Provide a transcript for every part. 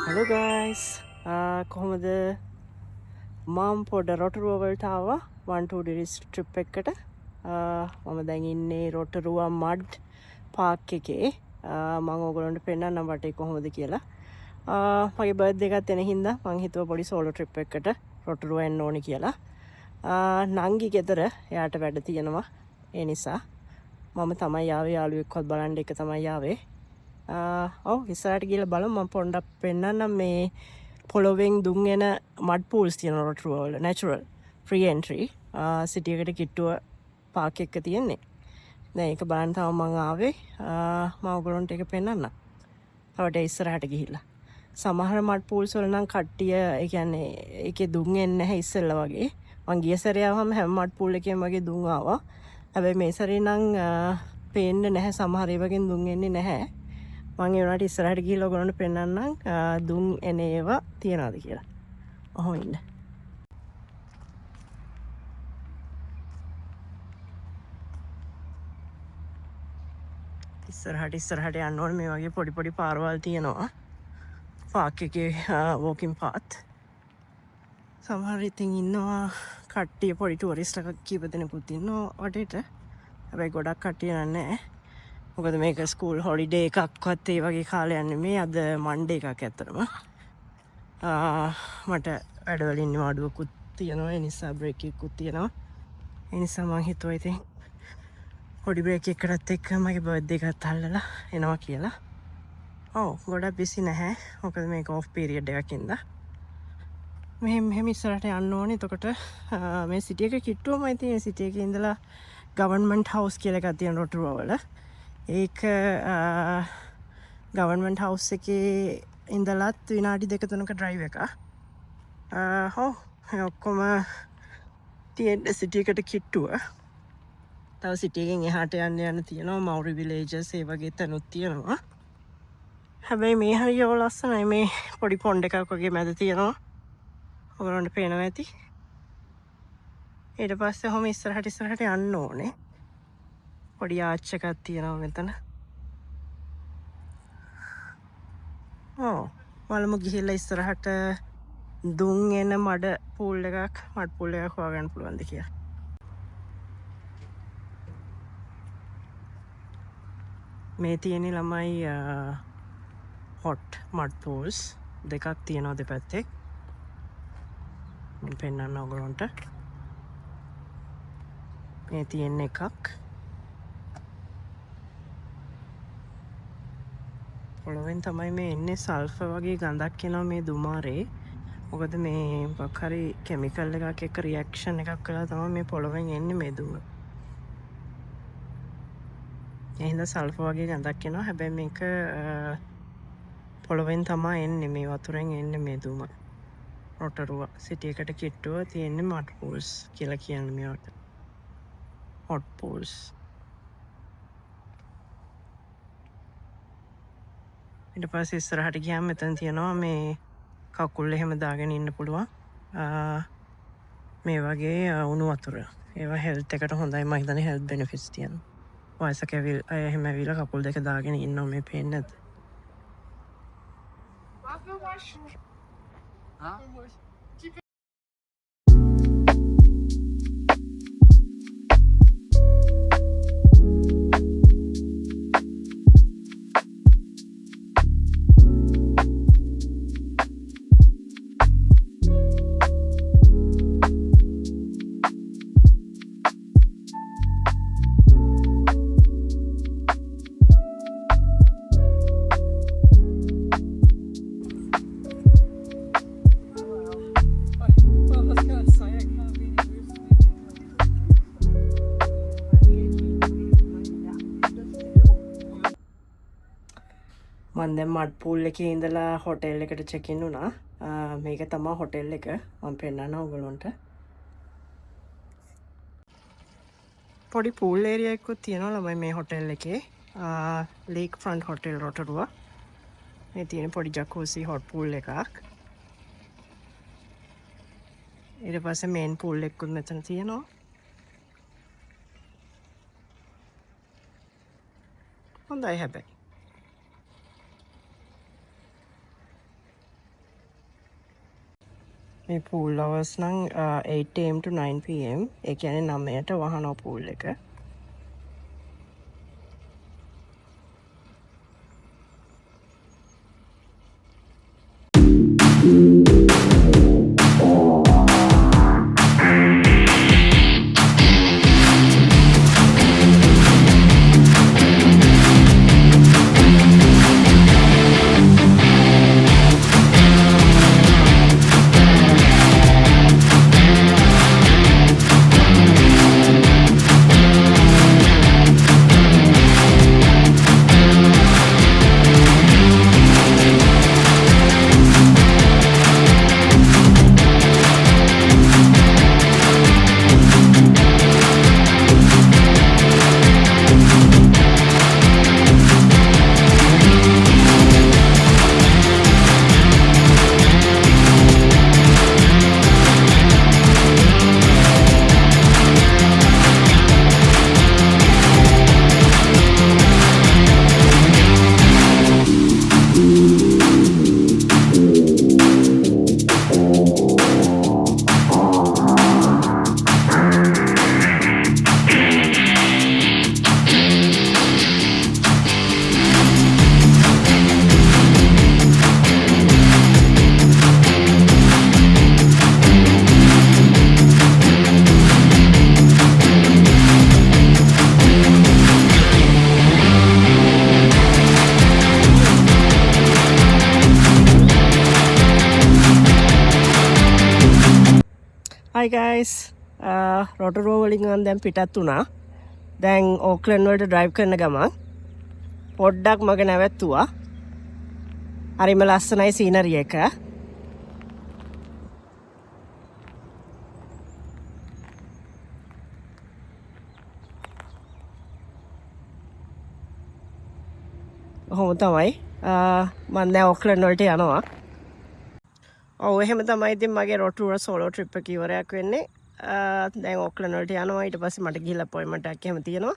Hello guys කොහොමද මම් පොඩ රොටරුව වලට ආවා 1-2 ඩිරිස් ට්‍රිප් එකට මම දැන් ඉන්නේ රොටරුව මඩ් පාක් එකේ මම ඕගොල්ලන්ට පෙන්නන්නම් වටේ කොහොමද කියලා මගේ බර්ත්ඩේ එකත් එන හින්දා මං හිතුවා පොඩි සෝලෝ ට්‍රිප් එකකට රොටරුව එන්න ඕනි කියලා නංගි ගෙදර එයාට වැඩ තියෙනවා ඒ නිසා මම තමයි ආවේ යාළුවෙක්වත් බලන්න එක තමයි ආවේ ඔව් ඉස්සරහට ගිහලා බලමු මම පොඩ්ඩක් පෙන්නන්නම් මේ පොළොවෙන් දුම් එන මඩ් පූල්ස් තියෙන රොටරුව වල නැචරල් ෆ්‍රී එන්ට්‍රි සිටි එකට කිට්ටුව පාක් එක තියෙන්නේ දැන් ඒක බලන්න තමයි මම ආවේ මම ඔයගොල්ලන්ට ඒක පෙන්නන්නම් තවට ඉස්සරහට ගිහිල්ලා සමහර මඩ් පූල්ස් වල නම් කට්ටිය ඒ කියන්නේ ඒකේ දුම් එන්නේ නැහැ ඉස්සෙල්ලා වගේ මං ගිය සැරේ ආවම හැම මඩ් පූල් එකේම වගේ දුම් ආවා හැබැයි මේ සැරේ නම් පේන්නේ නැහැ සමහර ඒවාගෙන් දුම් එන්නේ නැහැ මං ඒ වුණාට ඉස්සරහට ගිහලා ඔයගොල්ලන්ට පෙන්නන්නම් දුම් එන ඒවා තියනවාද කියලා. ඔහොම ඉන්න. ඉස්සරහට යන්න ඕනේ මේ වගේ පොඩි පොඩි පාරවල් තියෙනවා. පාක් එකේ වෝකින් පාත්. සමහර ඉතින් ඉන්නවා කට්ටිය පොඩි ටුවරිස්ට්ලා කීප දෙනෙකුත් ඉන්නවා වටේට. හැබැයි ගොඩක් කට්ටිය නැහැ. මොකද මේක ස්කූල් හොලිඩේ එකක්වත් ඒ වගේ කාලයක් නෙමෙයි අද මන්ඩේ එකක් ඇත්තටම මට වැඩවලින් අඩුවකුත් තියෙනවා ඒ නිසා බ්‍රේක් එකකුත් තියෙනවා ඒ නිසා මං හිතුවා ඉතින් පොඩි බ්‍රේක් එකකටත් එක්ක මගේ බර්ත්ඩේ එකත් අල්ලලා එනවා කියලා ඔව් ගොඩක් බිසි නැහැ මොකද මේක ඔෆ් පීරියඩ් එකකින්ද මෙහෙම ඉස්සරහට යන්න ඕනේ එතකොට මේ සිටි එක කිට්ටුවමයි තියෙන සිටි එකේ ඉඳලා ගවර්න්මන්ට් හවුස් කියලා එකක් තියෙන රොටරුව වල ඒක ගවර්න්මන්ට් හවුස් එකේ ඉඳලත් විනාඩි 2-3ක ඩ්‍රයිව් එක. ඔව් ඔක්කොම තියෙන සිටි එකට කිට්ටුව. තව සිටි එකෙන් එහාට යන්න තියෙනවා මවුරි විලේජස් ඒ වගේ තැනුත් තියෙනවා. හැබැයි මේ හරිය ලස්සනයි මේ පොඩි පොන්ඩ් එකක් වගේ මැද තියෙනවා. ඔයගොල්ලන්ට පේනවා ඇති. ඊට පස්සේ ඔහොම ඉස්සරහට යන්න ඕනේ. පොඩි ආච් එකක් තියෙනවා මෙතන. බලමු ගිහිල්ලා ඉස්සරහට දුම් එන මඩ පූල් එකක් හොයාගන්න පුළුවන්ද කියලා. මේ තියෙන ළමයි හොට් මඩ් පූල්ස් දෙකක් තියෙනවා දෙපැත්තේ. මම පෙන්නන්න ඔයගොල්ලන්ට. මේ තියෙන එකක් පොළොවෙන් තමයි මේ එන්නේ සල්ෆර් වගේ ගඳක් එනවා මේ දුමාරේ. මොකද මේ මොකක් හරි කෙමිකල් එකක් එක්ක රියැක්ෂන් එකක් කළා තමයි මේ පොළොවෙන් එන්නේ මේ දුම. ඒ හින්දා සල්ෆර් වගේ ගඳක් එනවා. හැබැයි මේක පොළොවෙන් තමයි එන්නේ මේ වතුරෙන් එන්නේ මේ දුම. රොටරුව සිටි එකට කිට්ටුව තියෙන්නේ මඩ් පූල්ස් කියලා කියන්නේ මේවට. හොට් පූල්ස්. ඊට පස්සේ ඉස්සරහට ගියාම මෙතන තියෙනවා මේ කකුල් එහෙම දාගෙන ඉන්න පුළුවන් මේ වගේ උණු වතුර. ඒවා හෙල්ත් එකට හොඳයි මම හිතන්නේ හෙල්ත් බෙනිෆිට්ස් තියෙනවා. වයසක අය එහෙම ඇවිල්ලා කකුල් දෙක දාගෙන ඉන්නවා මේ පේන්නේ නැද්ද? මම දැන් මඩ් පූල් එකේ ඉඳලා හොටෙල් එකට චෙක් ඉන් වුණා. මේක තමයි හොටෙල් එක. මම පෙන්නන්න ඔයගොල්ලන්ට. පොඩි පූල් ඒරියා එකකුත් තියෙනවා ළමයි මේ හොටෙල් එකේ. Lake front hotel Rotorua. මේ තියෙන පොඩි ජකූසි හොට් පූල් එකක්. ඊට පස්සේ මේන් පූල් එකකුත් මෙතන තියෙනවා. හොඳයි හැබැයි. මේ pool hours නම් 8 am to 9 pm. ඒ කියන්නේ 9ට වහනවා pool එක. Hi guys, Rotorua වලින් මම දැන් පිටත් වුණා. දැන් ඕක්ලන්ඩ් වලට ඩ්‍රයිව් කරන ගමන් පොඩ්ඩක් මග නැවැත්තුවා. හරිම ලස්සනයි සීනරි එක. ඔහොම තමයි. මම දැන් ඕක්ලන්ඩ් වලට යනවා. ඔව් එහෙම තමයි ඉතින් මගේ Rotorua solo trip එක ඉවරයක් වෙන්නේ. දැන් ඕක්ලන්ඩ් වලට යනවා. ඊට පස්සේ මට ගිහිල්ලා appointment එකක් එහෙම තියෙනවා.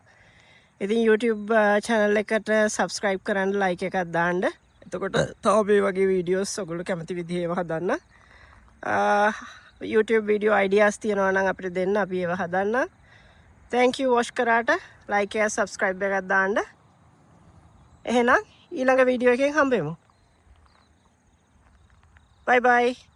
ඉතින් YouTube channel එකට subscribe කරන්න like එකක් දාන්න. එතකොට තව මේ වගේ videos ඔයගොල්ලෝ කැමති විදිහේ ඒවා හදන්න. YouTube video ideas තියෙනවා නම් අපිට දෙන්න අපි ඒවා හදන්න. Thank you watch කරාට like එක subscribe එකක් දාන්න. එහෙනම් ඊළඟ වීඩියෝ එකෙන් හම්බෙමු. Bye bye.